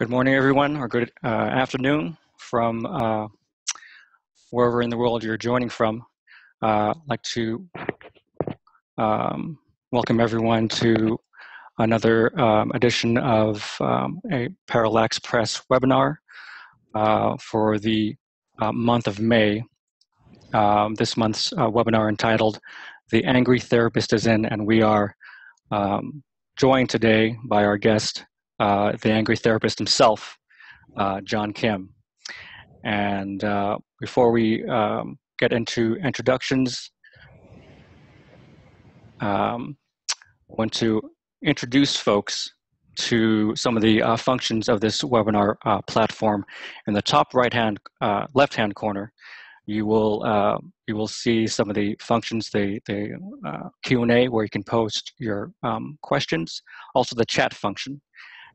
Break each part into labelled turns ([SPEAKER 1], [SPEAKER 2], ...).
[SPEAKER 1] Good morning, everyone, or good afternoon from wherever in the world you're joining from. I'd like to welcome everyone to another edition of a Parallax Press webinar for the month of May. This month's webinar entitled "The Angry Therapist is In," and we are joined today by our guest, the angry therapist himself, John Kim. And before we get into introductions, I want to introduce folks to some of the functions of this webinar platform. In the top left-hand corner, you will see some of the functions, the Q&A where you can post your questions, also the chat function.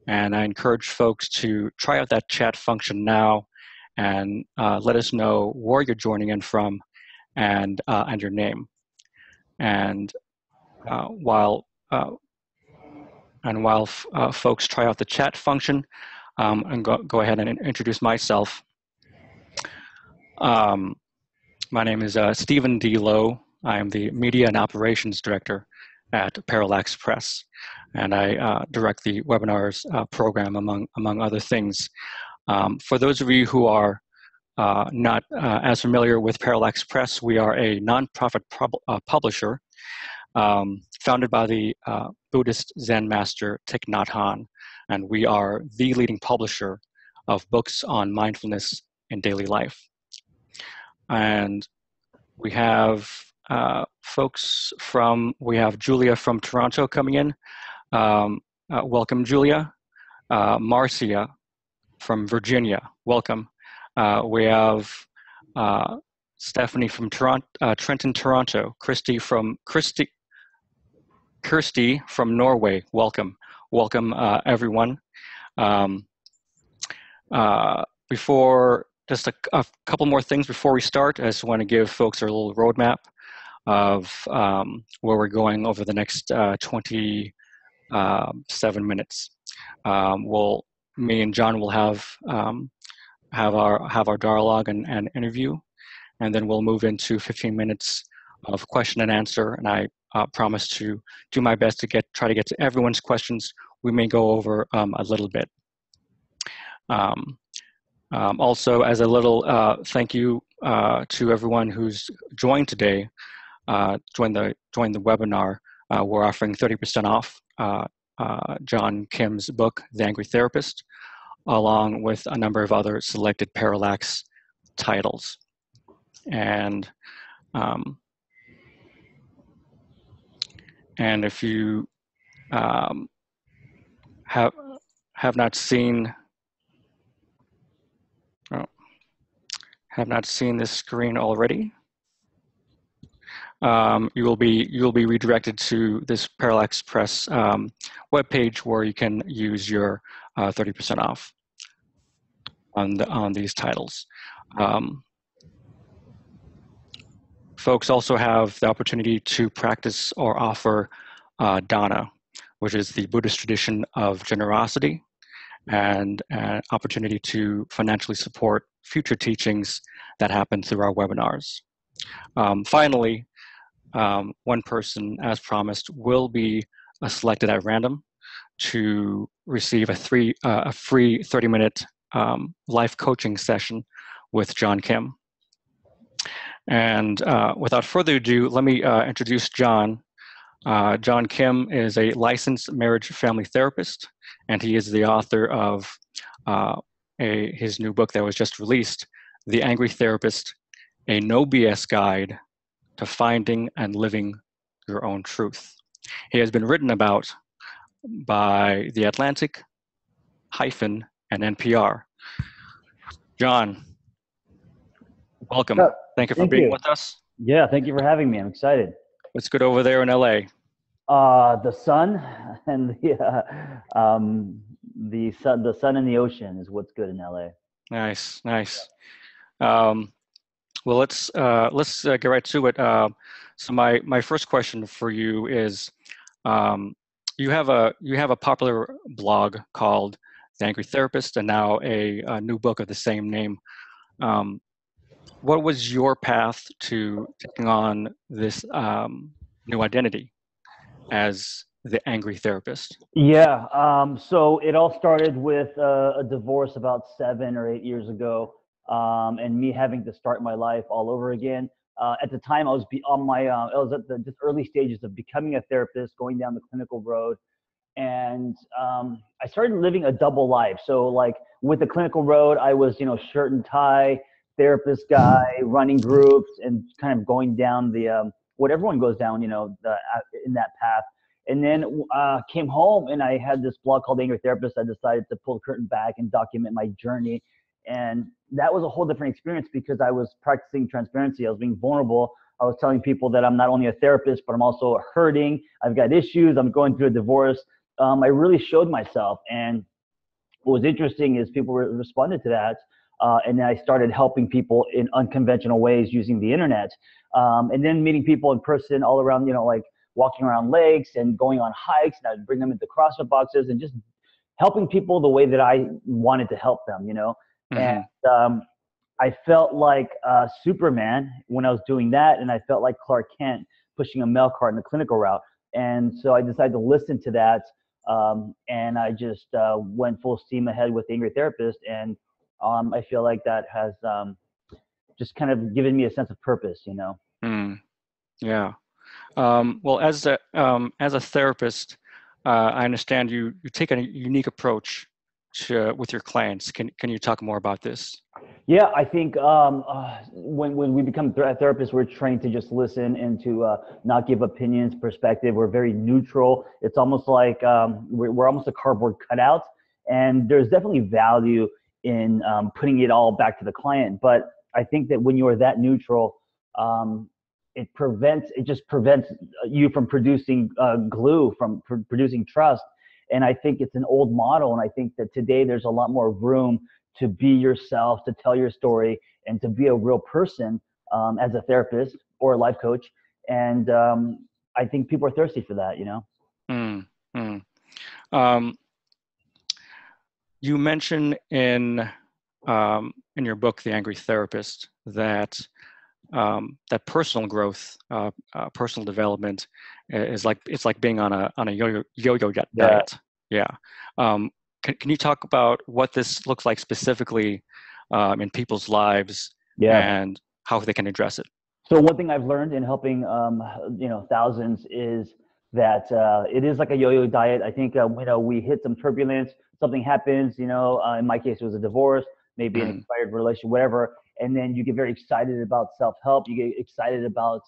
[SPEAKER 1] And I encourage folks to try out that chat function now and let us know where you're joining in from and your name. And while folks try out the chat function, and go ahead and introduce myself. My name is Stephen D. Lowe. I am the Media and Operations Director at Parallax Press, and I direct the webinars program, among other things. For those of you who are not as familiar with Parallax Press, we are a nonprofit publisher founded by the Buddhist Zen master Thich Nhat Hanh, and we are the leading publisher of books on mindfulness in daily life. And we have we have Julia from Toronto coming in. Welcome, Julia. Marcia from Virginia, welcome. We have Stephanie from Trenton, Toronto. Kirsty from Norway, welcome. Welcome, everyone. Just a couple more things before we start. I just want to give folks a little roadmap of where we're going over the next 27 minutes. Me and John will have our dialogue and interview, and then we'll move into 15 minutes of question and answer. And I promise to do my best to try to get to everyone's questions. We may go over a little bit. Also, as a little thank you to everyone who's joined today, joined the webinar, we're offering 30% off John Kim's book, The Angry Therapist, along with a number of other selected Parallax titles. And if you have not seen this screen already, you will be redirected to this Parallax Press webpage where you can use your 30% off on these titles. Folks also have the opportunity to practice or offer dana, which is the Buddhist tradition of generosity, and an opportunity to financially support future teachings that happen through our webinars. Finally, one person, as promised, will be selected at random to receive a free 30-minute life coaching session with John Kim. And without further ado, let me introduce John. John Kim is a licensed marriage family therapist, and he is the author of his new book that was just released, The Angry Therapist, a No BS Guide to Finding and Living Your Own Truth. He has been written about by The Atlantic, Hyphen, and NPR. John, welcome. Thank you for being with us.
[SPEAKER 2] Yeah, thank you for having me. I'm excited.
[SPEAKER 1] What's good over there in LA?
[SPEAKER 2] The sun and the sun and the ocean is what's good in LA.
[SPEAKER 1] Nice. Well, let's get right to it. So my first question for you is, you have a popular blog called The Angry Therapist, and now a new book of the same name. What was your path to taking on this new identity as the Angry Therapist?
[SPEAKER 2] Yeah. So it all started with a divorce about 7 or 8 years ago, and me having to start my life all over again. At the time, I was I was at the just early stages of becoming a therapist, going down the clinical road, and I started living a double life. So like with the clinical road, I was shirt and tie therapist guy, running groups, and kind of going down the what everyone goes down, in that path. And then came home and I had this blog called Angry Therapist. I decided to pull the curtain back and document my journey. And that was a whole different experience because I was practicing transparency. I was being vulnerable. I was telling people that I'm not only a therapist, but I'm also hurting. I've got issues. I'm going through a divorce. I really showed myself. And what was interesting is people responded to that. And then I started helping people in unconventional ways using the internet. And then meeting people in person all around, like walking around lakes and going on hikes. And I'd bring them into CrossFit boxes and just helping people the way that I wanted to help them,
[SPEAKER 1] Mm-hmm.
[SPEAKER 2] And I felt like Superman when I was doing that. And I felt like Clark Kent pushing a mail cart in the clinical route. And so I decided to listen to that. And I just went full steam ahead with Angry Therapist. And I feel like that has just kind of given me a sense of purpose,
[SPEAKER 1] Mm, yeah. Well, as a therapist, I understand you take a unique approach with your clients. Can you talk more about this?
[SPEAKER 2] Yeah, I think when we become therapists, we're trained to just listen and to not give opinions, perspective. We're very neutral. It's almost like we're almost a cardboard cutout. And there's definitely value in putting it all back to the client. But I think that when you are that neutral, it just prevents you from producing glue, from producing trust. And I think it's an old model. And I think that today there's a lot more room to be yourself, to tell your story, and to be a real person as a therapist or a life coach. And I think people are thirsty for that,
[SPEAKER 1] Mm, mm. Um, you mention in your book, The Angry Therapist, that that personal growth, personal development is like being on a yo-yo diet. Yeah. Can you talk about what this looks like specifically in people's lives
[SPEAKER 2] Yeah.
[SPEAKER 1] and how they can address it?
[SPEAKER 2] So one thing I've learned in helping, thousands is that it is like a yo-yo diet. I think, we hit some turbulence, something happens, in my case, it was a divorce, maybe an
[SPEAKER 1] Mm,
[SPEAKER 2] expired relationship, whatever. And then you get very excited about self-help. You get excited about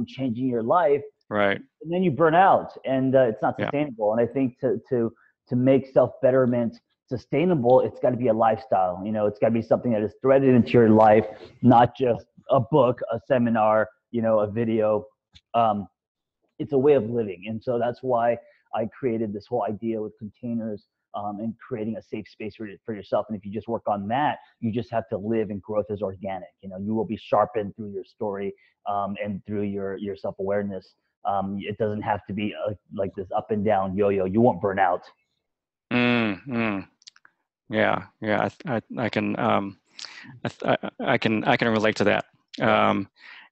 [SPEAKER 2] changing your life,
[SPEAKER 1] right.
[SPEAKER 2] and then you burn out, and it's not
[SPEAKER 1] Yeah.
[SPEAKER 2] sustainable. And I think to make self-betterment sustainable, it's got to be a lifestyle. It's got to be something that is threaded into your life, not just a book, a seminar, a video. It's a way of living. And so that's why I created this whole idea with containers, and creating a safe space for yourself. And if you just work on that, you just have to live, and growth is organic. You will be sharpened through your story, and through your self-awareness. It doesn't have to be like this up and down yo-yo. You won't burn out.
[SPEAKER 1] Mm, mm. Yeah. Yeah. I can I can relate to that.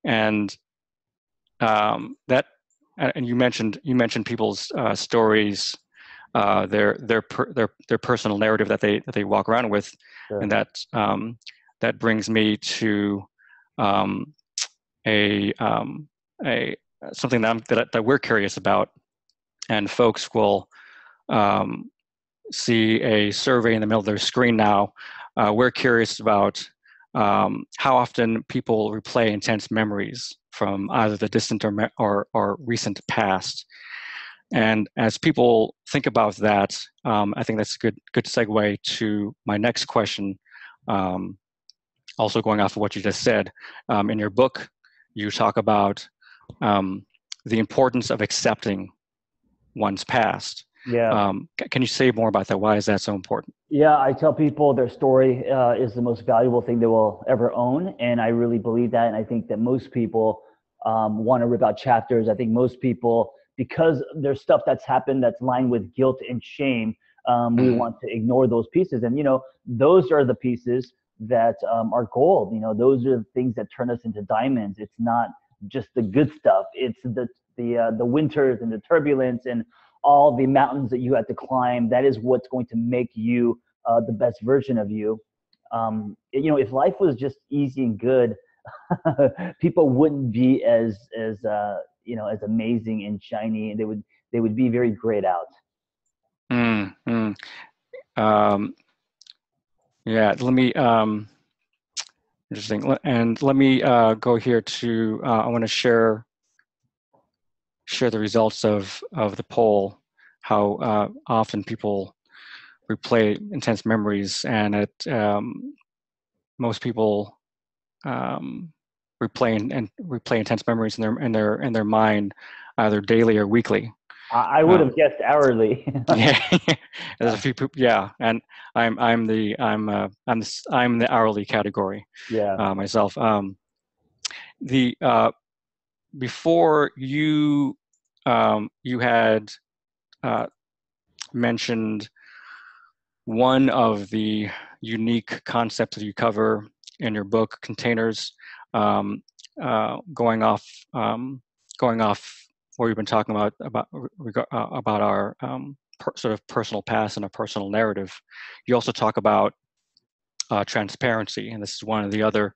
[SPEAKER 1] And that and you mentioned people's stories, their personal narrative that they walk around with,
[SPEAKER 2] Sure.
[SPEAKER 1] and that brings me to um, a a something that we're curious about, and folks will um, see a survey in the middle of their screen now. We're curious about how often people replay intense memories from either the distant or recent past. And as people think about that, I think that's a good segue to my next question. Also going off of what you just said, in your book, you talk about the importance of accepting one's past.
[SPEAKER 2] Yeah.
[SPEAKER 1] Can you say more about that? Why is that so important?
[SPEAKER 2] Yeah, I tell people their story is the most valuable thing they will ever own. And I really believe that. And I think that most people want to rip out chapters. I think most people, because there's stuff that's happened that's lined with guilt and shame, We want to ignore those pieces. And, those are the pieces that are gold. Those are the things that turn us into diamonds. It's not just the good stuff. It's the winters and the turbulence and all the mountains that you had to climb. That is what's going to make you the best version of you. If life was just easy and good, people wouldn't be as amazing and shiny, and they would be very grayed out.
[SPEAKER 1] Yeah, let me interesting. And let me go here to I want to share the results of the poll. How often people replay intense memories, and most people replay intense memories in their mind, either daily or weekly.
[SPEAKER 2] I would have guessed hourly.
[SPEAKER 1] Yeah, there's a few people. Yeah, and I'm the hourly category.
[SPEAKER 2] Yeah.
[SPEAKER 1] Myself. Before you had mentioned one of the unique concepts that you cover in your book, containers, going off what we've been talking about our sort of personal past and a personal narrative. You also talk about transparency, and this is one of the other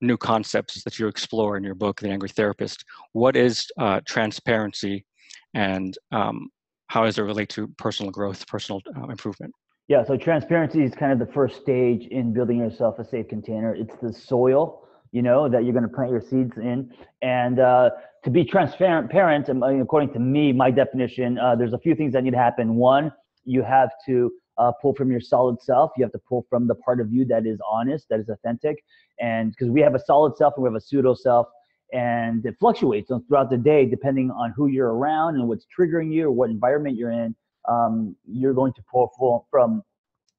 [SPEAKER 1] new concepts that you explore in your book, The Angry Therapist. What is transparency, and how does it relate to personal growth, personal improvement?
[SPEAKER 2] Yeah, so transparency is kind of the first stage in building yourself a safe container. It's the soil, that you're going to plant your seeds in. And to be transparent, according to me, my definition, there's a few things that need to happen. One, you have to pull from your solid self. You have to pull from the part of you that is honest, that is authentic. And because we have a solid self and we have a pseudo self, and it fluctuates throughout the day depending on who you're around and what's triggering you or what environment you're in. You're going to pull from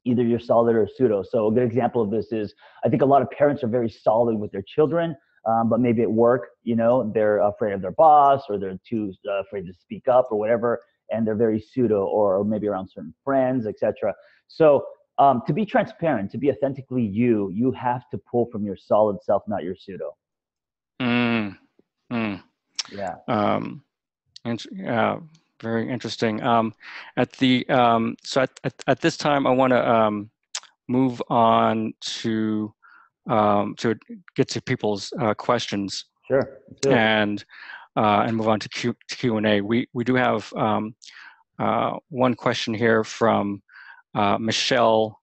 [SPEAKER 2] either your solid or pseudo. So a good example of this is, I think a lot of parents are very solid with their children, but maybe at work, they're afraid of their boss, or they're too afraid to speak up or whatever, and they're very pseudo, or maybe around certain friends, etc. So to be transparent, to be authentically you have to pull from your solid self, not your pseudo. Yeah.
[SPEAKER 1] Very interesting. At this time, I want to move on to get to people's questions.
[SPEAKER 2] Sure.
[SPEAKER 1] And move on to Q&A. We do have one question here from Michelle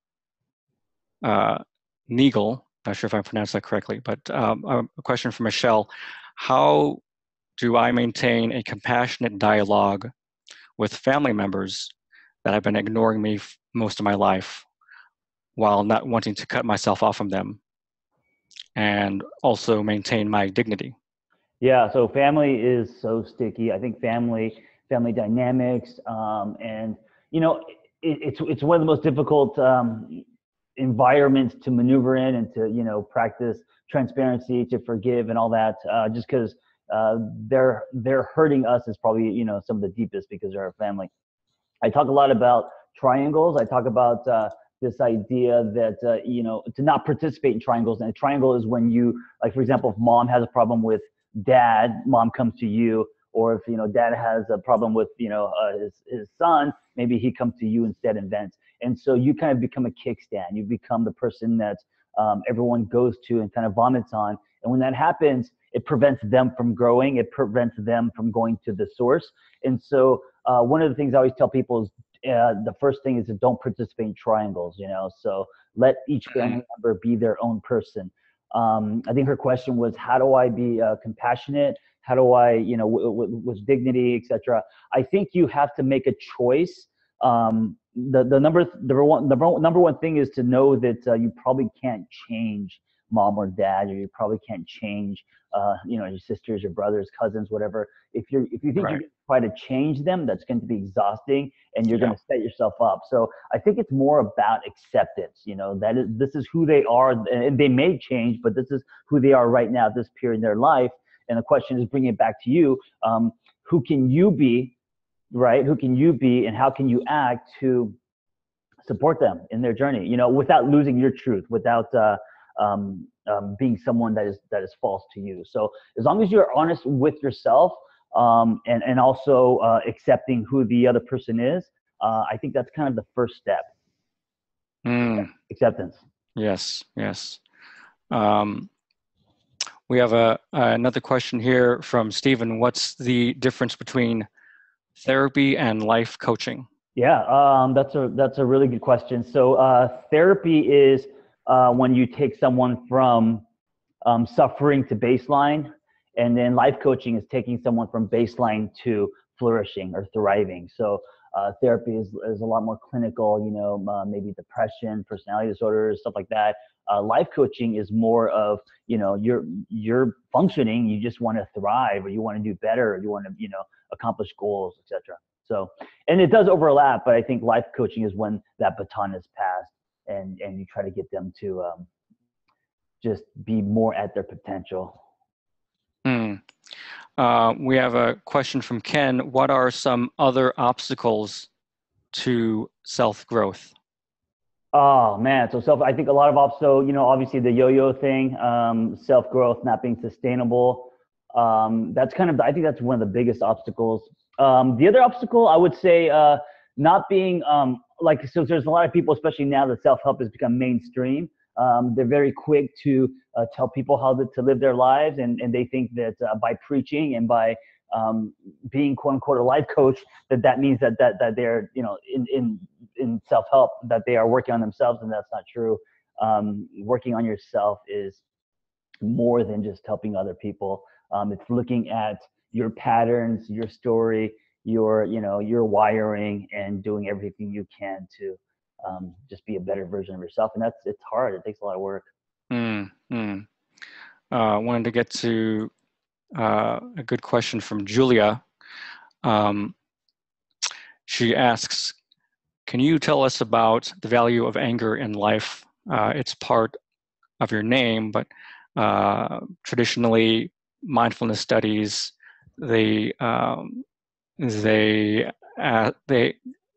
[SPEAKER 1] Neagle. Not sure if I pronounced that correctly, but a question from Michelle: how do I maintain a compassionate dialogue with family members that have been ignoring me most of my life, while not wanting to cut myself off from them, and also maintain my dignity?
[SPEAKER 2] Yeah, so family is so sticky. I think family dynamics, and it's one of the most difficult environments to maneuver in, and to practice transparency, to forgive, and all that. Just because they're hurting us is probably some of the deepest, because they're our family. I talk a lot about triangles. I talk about this idea that to not participate in triangles. And a triangle is when you, like, for example, if mom has a problem with dad, mom comes to you. Or if dad has a problem with his son, maybe he comes to you instead and vents. And so you kind of become a kickstand. You become the person that everyone goes to and kind of vomits on. And when that happens, it prevents them from growing. It prevents them from going to the source. And so one of the things I always tell people is the first thing is to don't participate in triangles. So let each family member be their own person. I think her question was, how do I be compassionate? How do I, with dignity, etc. I think you have to make a choice. The number one thing is to know that you probably can't change mom or dad, or you probably can't change, your sisters, your brothers, cousins, whatever. If you think you're going to try to change them, that's going to be exhausting, and you're going to set yourself up. So I think it's more about acceptance. This is who they are, and they may change, but this is who they are right now at this period in their life. And the question is, bringing it back to you, who can you be right? Who can you be, and how can you act to support them in their journey, without losing your truth, without being someone that is false to you. So as long as you're honest with yourself, and also accepting who the other person is, I think that's kind of the first step. Acceptance.
[SPEAKER 1] Yes, yes. We have another question here from Stephen. What's the difference between therapy and life coaching?
[SPEAKER 2] Yeah, that's a really good question. So therapy is when you take someone from suffering to baseline, and then life coaching is taking someone from baseline to flourishing or thriving. So therapy is a lot more clinical, maybe depression, personality disorders, stuff like that. Life coaching is more of, you're functioning, you just want to thrive, or you want to do better, or you want to, accomplish goals, etc. So, and it does overlap, but I think life coaching is when that baton is passed, and you try to get them to just be more at their potential.
[SPEAKER 1] We have a question from Ken. What are some other obstacles to self-growth?
[SPEAKER 2] Oh man, so I think a lot of obviously the yo-yo thing, self-growth not being sustainable. That's I think that's one of the biggest obstacles. The other obstacle I would say, not being so there's a lot of people, especially now that self-help has become mainstream. They're very quick to tell people how to live their lives, and they think that by preaching and by being quote unquote a life coach, that means that they're in self-help, that they are working on themselves, and that's not true. Working on yourself is more than just helping other people. It's looking at your patterns, your story, your wiring, and doing everything you can to just be a better version of yourself. And it's hard. It takes a lot of work.
[SPEAKER 1] Wanted to get to a good question from Julia. She asks, can you tell us about the value of anger in life? It's part of your name, but traditionally mindfulness studies, they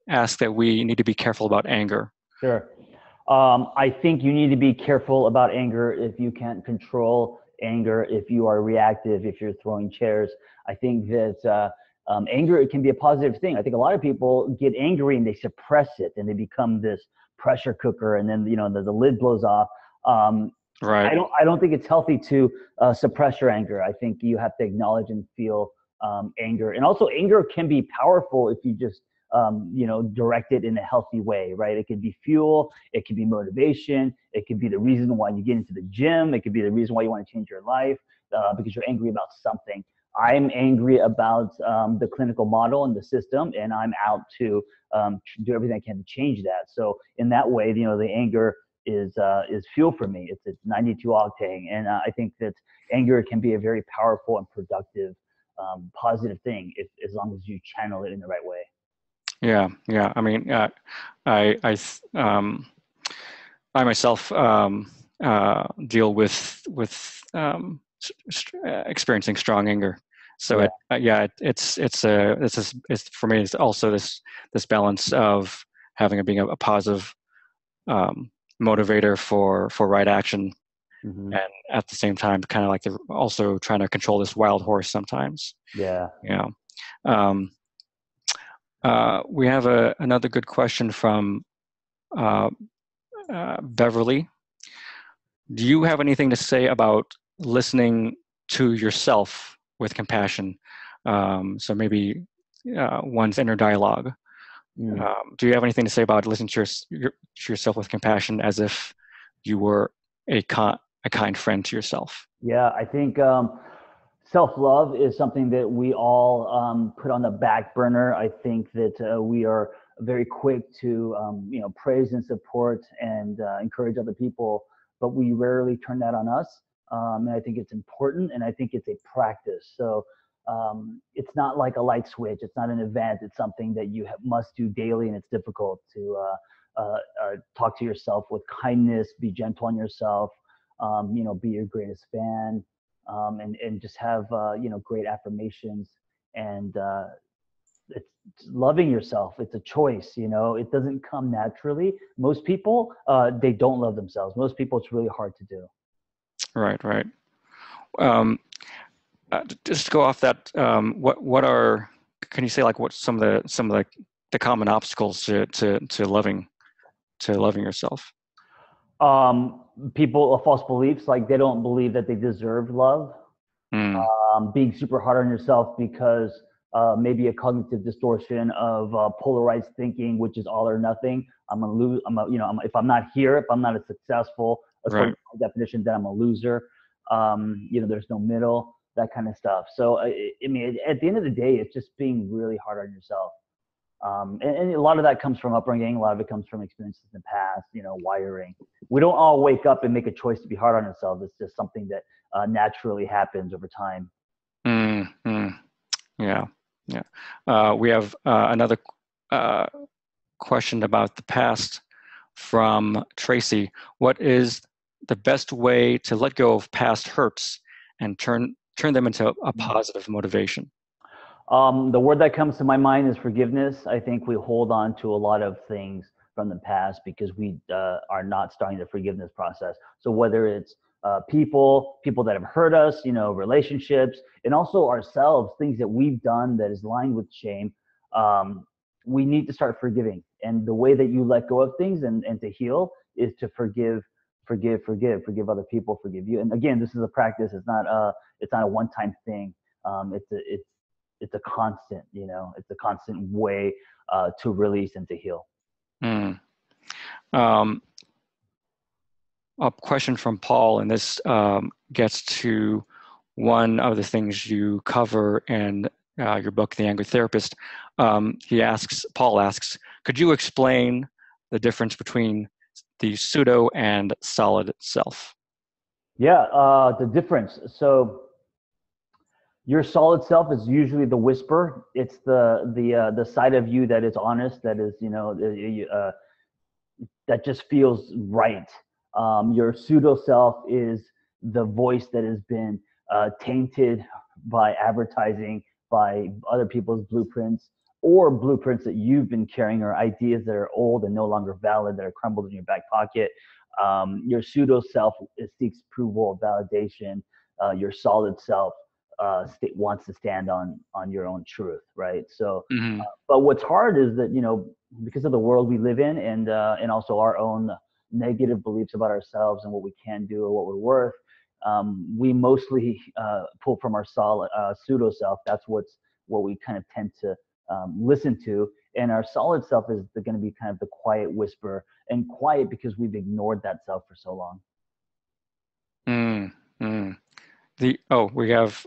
[SPEAKER 1] ask that we need to be careful about anger.
[SPEAKER 2] Sure. I think you need to be careful about anger if you can't control anger, if you are reactive, if you're throwing chairs. I think that anger, it can be a positive thing. I think a lot of people get angry and they suppress it, and they become this pressure cooker, and then the lid blows off.
[SPEAKER 1] Right.
[SPEAKER 2] I don't think it's healthy to suppress your anger. I think you have to acknowledge and feel anger, and also anger can be powerful if you just direct it in a healthy way, right? It could be fuel, it could be motivation, it could be the reason why you get into the gym, it could be the reason why you want to change your life, because you're angry about something. I'm angry about the clinical model and the system, and I'm out to do everything I can to change that. So in that way, the anger is fuel for me. It's 92 octane, and I think that anger can be a very powerful and productive, positive thing as long as you channel it in the right way.
[SPEAKER 1] Yeah. I mean, I myself deal with experiencing strong anger. So
[SPEAKER 2] yeah.
[SPEAKER 1] it's for me. It's also this balance of being a positive motivator for right action,
[SPEAKER 2] Mm-hmm.
[SPEAKER 1] and at the same time, kind of like also trying to control this wild horse sometimes.
[SPEAKER 2] Yeah.
[SPEAKER 1] We have another good question from Beverly. Do you have anything to say about listening to yourself with compassion? So maybe one's inner dialogue. Do you have anything to say about listening to yourself with compassion, as if you were a kind friend to yourself?
[SPEAKER 2] Yeah, I think self-love is something that we all put on the back burner. I think that we are very quick to praise and support and encourage other people, but we rarely turn that on us. And I think it's important, and I think it's a practice. So it's not like a light switch. It's not an event. It's something that you must do daily, and it's difficult to talk to yourself with kindness, be gentle on yourself, be your greatest fan, and just have great affirmations, and it's loving yourself. It's a choice, you know. It doesn't come naturally. Most people, they don't love themselves. Most people, it's really hard to do.
[SPEAKER 1] Right, right. Um, just to go off that, what are, can you say like what some of the common obstacles to loving yourself?
[SPEAKER 2] People, false beliefs, like they don't believe that they deserve love.
[SPEAKER 1] Mm,
[SPEAKER 2] Being super hard on yourself because maybe a cognitive distortion of polarized thinking, which is all or nothing. I'm gonna lose. If I'm not here, if I'm not as successful according
[SPEAKER 1] right.
[SPEAKER 2] to my definition, then I'm a loser. There's no middle, that kind of stuff. So I mean, at the end of the day, it's just being really hard on yourself. And a lot of that comes from upbringing. A lot of it comes from experiences in the past, wiring. We don't all wake up and make a choice to be hard on ourselves. It's just something that naturally happens over time.
[SPEAKER 1] Mm, mm, yeah, yeah. We have another uh, question about the past from Tracy. What is the best way to let go of past hurts and turn them into a positive motivation?
[SPEAKER 2] The word that comes to my mind is forgiveness. I think we hold on to a lot of things from the past because we are not starting the forgiveness process. So whether it's people that have hurt us, relationships, and also ourselves, things that we've done that is lined with shame, we need to start forgiving. And the way that you let go of things and to heal is to forgive other people, forgive you. And again, this is a practice. It's not a one-time thing. It's a constant, it's a constant way to release and to heal.
[SPEAKER 1] Mm. Um, a question from Paul, and this gets to one of the things you cover in your book, The Angry Therapist. Paul asks, could you explain the difference between the pseudo and solid self?
[SPEAKER 2] Yeah, the difference. So your solid self is usually the whisper. It's the side of you that is honest, that is that just feels right. Your pseudo self is the voice that has been tainted by advertising, by other people's blueprints, or blueprints that you've been carrying, or ideas that are old and no longer valid, that are crumbled in your back pocket. Your pseudo self seeks approval, validation. Your solid self wants to stand on your own truth, right? So
[SPEAKER 1] Mm-hmm.
[SPEAKER 2] but what's hard is that, because of the world we live in, and also our own negative beliefs about ourselves and what we can do or what we're worth, we mostly pull from our solid pseudo self. That's what we kind of tend to listen to. And our solid self is going to be kind of the quiet whisper, and quiet because we've ignored that self for so long.
[SPEAKER 1] Mm-hmm. We have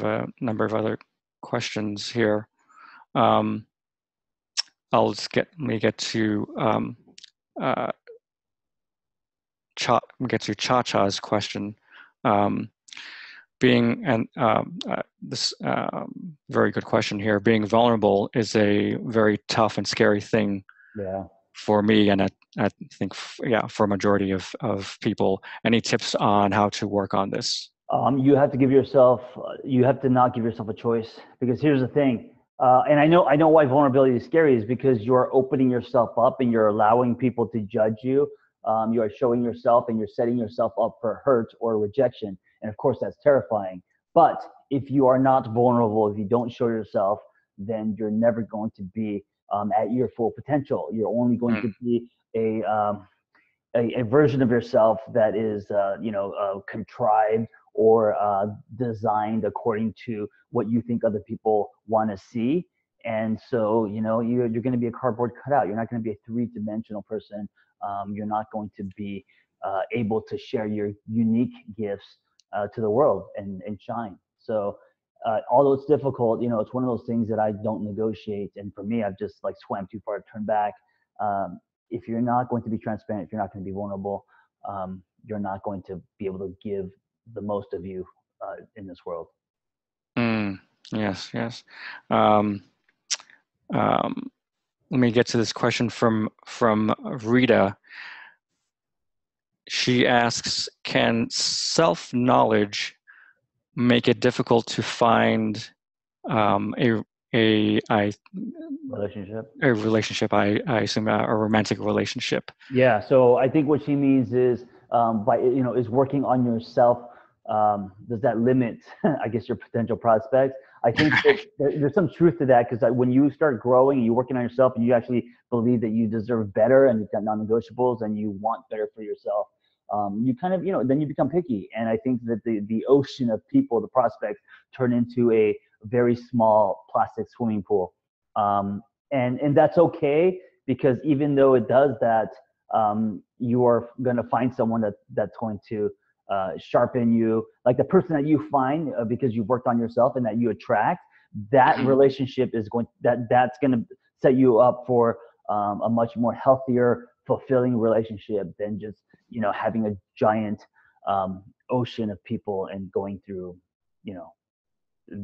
[SPEAKER 1] a number of other questions here. Let me get to Cha-Cha's question. This very good question here. Being vulnerable is a very tough and scary thing
[SPEAKER 2] Yeah.
[SPEAKER 1] for me, and I think for a majority of people. Any tips on how to work on this?
[SPEAKER 2] You have to you have to not give yourself a choice, because here's the thing. And I know why vulnerability is scary is because you're opening yourself up and you're allowing people to judge you. You are showing yourself and you're setting yourself up for hurt or rejection. And of course, that's terrifying. But if you are not vulnerable, if you don't show yourself, then you're never going to be at your full potential. You're only going
[SPEAKER 1] Mm,
[SPEAKER 2] to be a version of yourself that is, contrived or designed according to what you think other people want to see. And so, you're going to be a cardboard cutout. You're not going to be a three-dimensional person. You're not going to be able to share your unique gifts to the world and shine. So, although it's difficult, it's one of those things that I don't negotiate. And for me, I've just like swam too far to turn back. If you're not going to be transparent, if you're not going to be vulnerable, you're not going to be able to give the most of you in this world.
[SPEAKER 1] yes, yes. Um, um, Let me get to this question from Rita. She asks, can self-knowledge make it difficult to find a a
[SPEAKER 2] Relationship.
[SPEAKER 1] a relationship. I assume a romantic relationship.
[SPEAKER 2] Yeah. So I think what she means is is working on yourself. Does that limit, I guess, your potential prospects? I think that there's some truth to that because when you start growing and you're working on yourself and you actually believe that you deserve better and you've got non-negotiables and you want better for yourself, you kind of, then you become picky. And I think that the ocean of people, the prospects, turn into a very small plastic swimming pool. And that's okay because even though it does that, you are going to find someone that's going to sharpen you, like the person that you find because you've worked on yourself and that you attract. That
[SPEAKER 1] Mhm.
[SPEAKER 2] relationship is that's going to set you up for a much more healthier, fulfilling relationship than just having a giant ocean of people and going through you know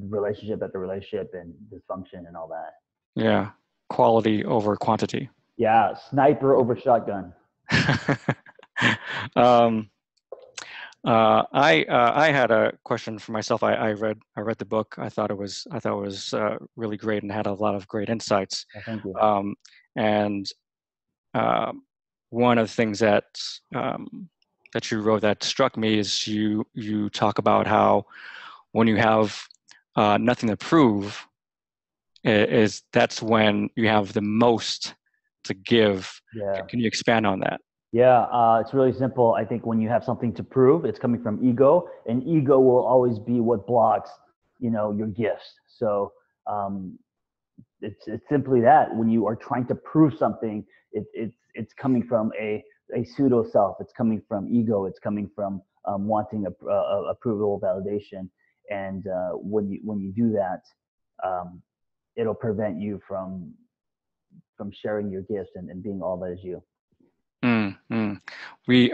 [SPEAKER 2] relationship after relationship and dysfunction and all that.
[SPEAKER 1] Yeah, quality over quantity.
[SPEAKER 2] Yeah, sniper over shotgun.
[SPEAKER 1] um, I had a question for myself. I read the book. I thought it was really great and had a lot of great insights.
[SPEAKER 2] Oh, thank you.
[SPEAKER 1] And uh, one of the things that you wrote that struck me is you talk about how when you have nothing to prove, is that's when you have the most to give.
[SPEAKER 2] Yeah.
[SPEAKER 1] Can you expand on that?
[SPEAKER 2] Yeah, it's really simple. I think when you have something to prove, it's coming from ego, and ego will always be what blocks, your gifts. So um, it's simply that when you are trying to prove something, it's coming from a pseudo self. It's coming from ego. It's coming from wanting approval, validation, and when you do that, um, it'll prevent you from sharing your gifts and being all that is you.
[SPEAKER 1] Mm, mm. We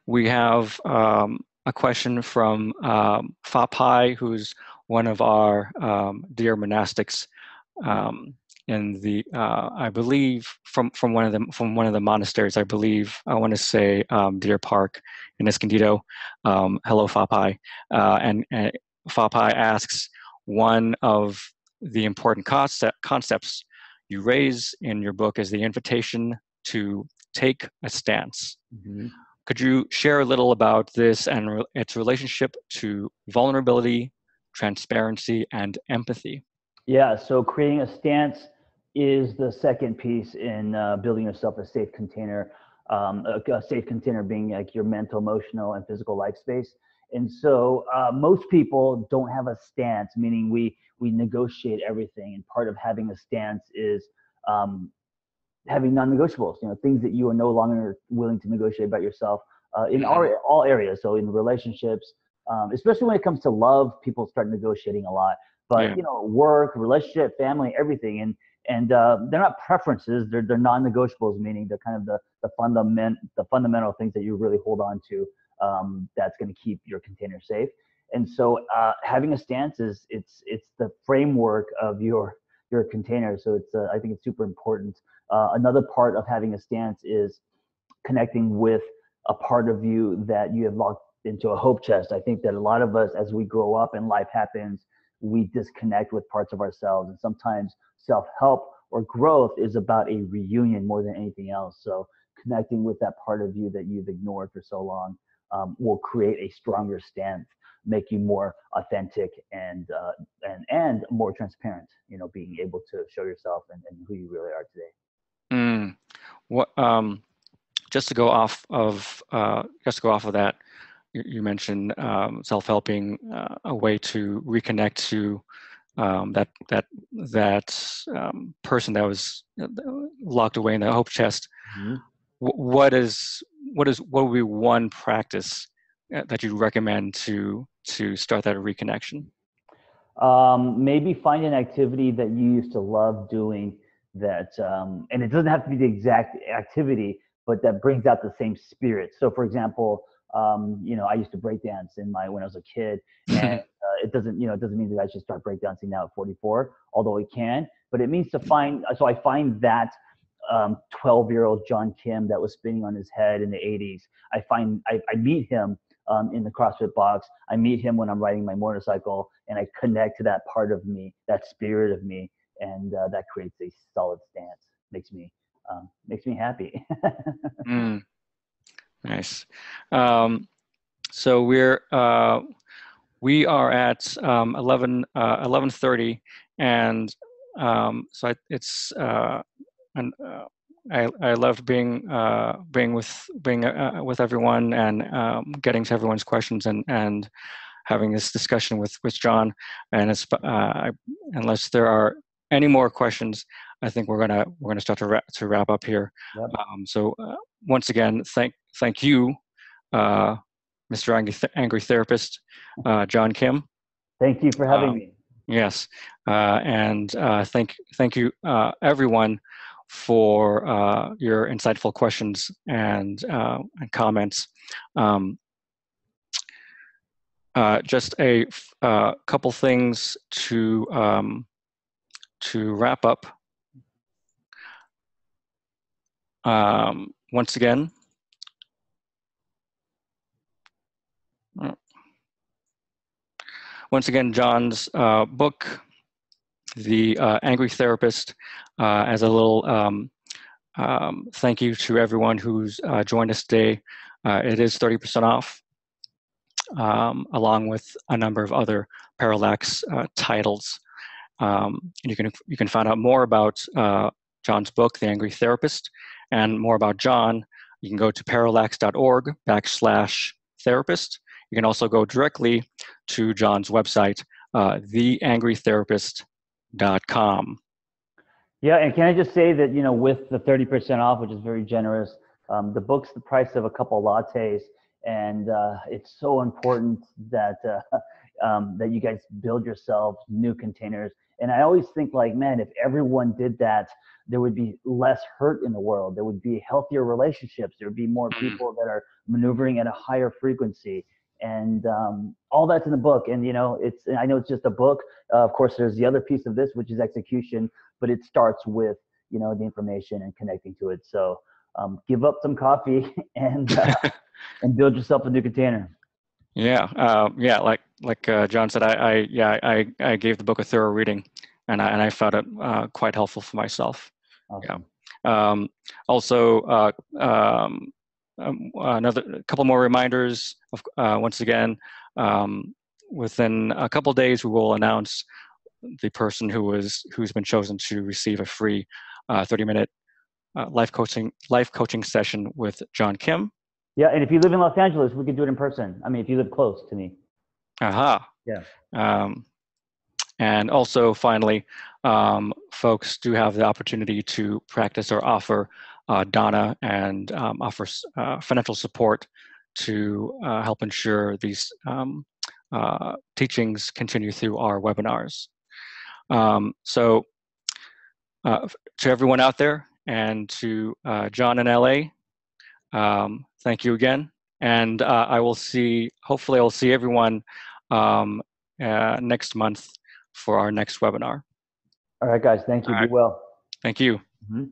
[SPEAKER 1] we have a question from Fapai, who's one of our dear monastics in the I believe from one of the monasteries. I believe I want to say Deer Park in Escondido. Hello, Fapai, and Fapai asks, one of the important concepts you raise in your book is the invitation to take a stance.
[SPEAKER 2] Mm-hmm.
[SPEAKER 1] Could you share a little about this and its relationship to vulnerability, transparency, and empathy?
[SPEAKER 2] Yeah, so creating a stance is the second piece in building yourself a safe container. A safe container being like your mental, emotional, and physical life space. And so most people don't have a stance, meaning we negotiate everything. And part of having a stance is having non-negotiables, things that you are no longer willing to negotiate about yourself in
[SPEAKER 1] Mm-hmm.
[SPEAKER 2] all areas. So in relationships, especially when it comes to love, people start negotiating a lot. But
[SPEAKER 1] Yeah.
[SPEAKER 2] work, relationship, family, everything, and they're not preferences; they're non-negotiables, meaning they're kind of the fundamental things that you really hold on to. That's going to keep your container safe. And so having a stance it's the framework of your container. So I think it's super important. Another part of having a stance is connecting with a part of you that you have locked into a hope chest. I think that a lot of us, as we grow up and life happens, we disconnect with parts of ourselves. And sometimes self-help or growth is about a reunion more than anything else. So connecting with that part of you that you've ignored for so long will create a stronger stance, make you more authentic and more transparent. Being able to show yourself and who you really are today.
[SPEAKER 1] Mm. What just to go off of that, you mentioned self-helping, a way to reconnect to that person that was locked away in the hope chest.
[SPEAKER 2] Mm-hmm.
[SPEAKER 1] What would be one practice that you'd recommend to start that reconnection?
[SPEAKER 2] Maybe find an activity that you used to love doing that, and it doesn't have to be the exact activity, but that brings out the same spirit. So, for example, I used to break dance when I was a kid, and it doesn't mean that I should start breakdancing now at 44, although it can. But it means to find. So I find that 12-year-old John Kim that was spinning on his head in the 80s. I meet him in the CrossFit box. I meet him when I'm riding my motorcycle, and I connect to that part of me, that spirit of me, and that creates a solid stance. Makes me happy.
[SPEAKER 1] Nice. So we are at 11:30, and it's and I loved being with everyone, and getting to everyone's questions, and having this discussion with John. And it's unless there are any more questions, I think we're gonna start to wrap up here.
[SPEAKER 2] Yep.
[SPEAKER 1] So once again, thank you, Mr. Angry Therapist, John Kim.
[SPEAKER 2] Thank you for having me.
[SPEAKER 1] Yes, and thank you, everyone, for your insightful questions and comments. Just a couple things to wrap up. Once again, John's book, The Angry Therapist, as a little thank you to everyone who's joined us today. It is 30% off, along with a number of other Parallax titles. You can find out more about John's book, The Angry Therapist, and more about John. You can go to parallax.org/therapist. You can also go directly to John's website, theangrytherapist.com.
[SPEAKER 2] Yeah, and can I just say that, with the 30% off, which is very generous, the book's the price of a couple lattes, and it's so important that that you guys build yourselves new containers. And I always think, like, man, if everyone did that, there would be less hurt in the world. There would be healthier relationships. There would be more people that are maneuvering at a higher frequency. And all that's in the book. And, I know it's just a book. Of course, there's the other piece of this, which is execution, but it starts with, the information and connecting to it. So give up some coffee and and build yourself a new container.
[SPEAKER 1] Yeah. Like John said, I gave the book a thorough reading, and I found it quite helpful for myself.
[SPEAKER 2] Awesome.
[SPEAKER 1] Yeah. Also, another couple more reminders. Once again, within a couple days, we will announce the person who's been chosen to receive a free 30-minute life coaching session with John Kim.
[SPEAKER 2] Yeah, and if you live in Los Angeles, we could do it in person. I mean, if you live close to me.
[SPEAKER 1] Aha.
[SPEAKER 2] Yeah.
[SPEAKER 1] And also, finally, folks do have the opportunity to practice or offer Dana and offer financial support to help ensure these teachings continue through our webinars. So to everyone out there, and to John in LA, thank you again. And hopefully I'll see everyone next month for our next webinar.
[SPEAKER 2] All right, guys. Thank you. Be well.
[SPEAKER 1] Thank you.
[SPEAKER 2] Mm-hmm.